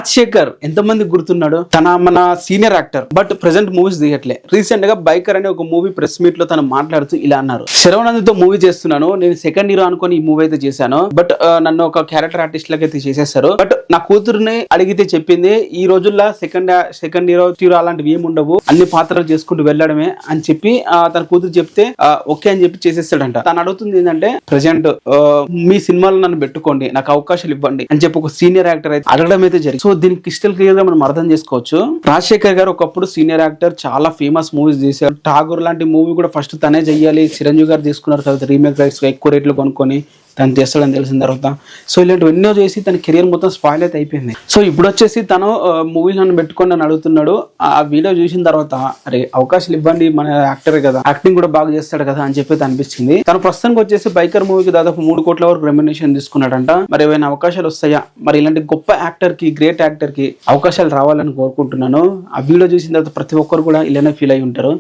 రాజశేఖర్ ఎంతమంది గుర్తున్నాడు? మన senior actor, but present movies దిగట్లే. రీసెంట్ గా బైకర్ అనే ఒక మూవీ ప్రెస్ మీట్ లో తను మాట్లాడుతూ ఇలా అన్నారు, శరవణందతో మూవీ చేస్తున్నాను, నేను సెకండ్ హీరో అనుకుని ఈ మూవీ అయితే చేశాను, బట్ నన్ను ఒక క్యారెక్టర్ ఆర్టిస్ట్ లాగా అయితే చేసేస్తారు. బట్ నా కూతురుని అడిగితే చెప్పింది, ఈ రోజుల్లో సెకండ్ హీరో అలాంటివి ఏమి ఉండవు, అన్ని పాత్రలు చేసుకుంటూ వెళ్ళడమే అని చెప్పి తన కూతురు చెప్తే ఓకే అని చెప్పి చేసేస్తాడంట. తను అడుగుతుంది ఏంటంటే, ప్రెసెంట్ మీ సినిమాలో నన్ను పెట్టుకోండి, నాకు అవకాశాలు ఇవ్వండి అని చెప్పి ఒక సీనియర్ యాక్టర్ అయితే అడగడం అయితే జరిగింది. సో దీనికి క్రిస్టల్ క్లియర్ గా మనం అర్థం చేసుకోవచ్చు. రాజశేఖర్ గారు ఒకప్పుడు సీనియర్ యాక్టర్, చాలా ఫేమస్ మూవీస్ చేశారు. ఠాగూర్ లాంటి మూవీ కూడా ఫస్ట్ తనే చెయ్యాలి, చిరంజీవి గారు తీసుకున్నారు, తర్వాత రీమేక్ రైట్స్ ఎక్కువ రేట్లు కొనుక్కొని తను చేస్తాడని తెలిసిన తర్వాత సో ఇలాంటివి ఎన్నో చేసి తన కెరియర్ మొత్తం స్పాయిల్ అయితే అయిపోయింది. సో ఇప్పుడు వచ్చేసి తను మూవీలను పెట్టుకొని అని అడుగుతున్నాడు. ఆ వీడియో చూసిన తర్వాత అరే అవకాశాలు ఇవ్వండి, మన యాక్టర్ కదా, యాక్టింగ్ కూడా బాగా చేస్తాడు కదా అని చెప్పి అనిపించింది. తను ప్రస్తుతానికి వచ్చేసి బైకర్ మూవీకి దాదాపు 3 కోట్ల వరకు రెమ్యునరేషన్ తీసుకున్నాడంట. మరి ఏమైనా అవకాశాలు వస్తాయా? మరి ఇలాంటి గొప్ప యాక్టర్ కి, గ్రేట్ యాక్టర్ కి అవకాశాలు రావాలని కోరుకుంటున్నాను. ఆ వీడియో చూసిన తర్వాత ప్రతి ఒక్కరు కూడా ఇలానే ఫీల్ అయి ఉంటారు.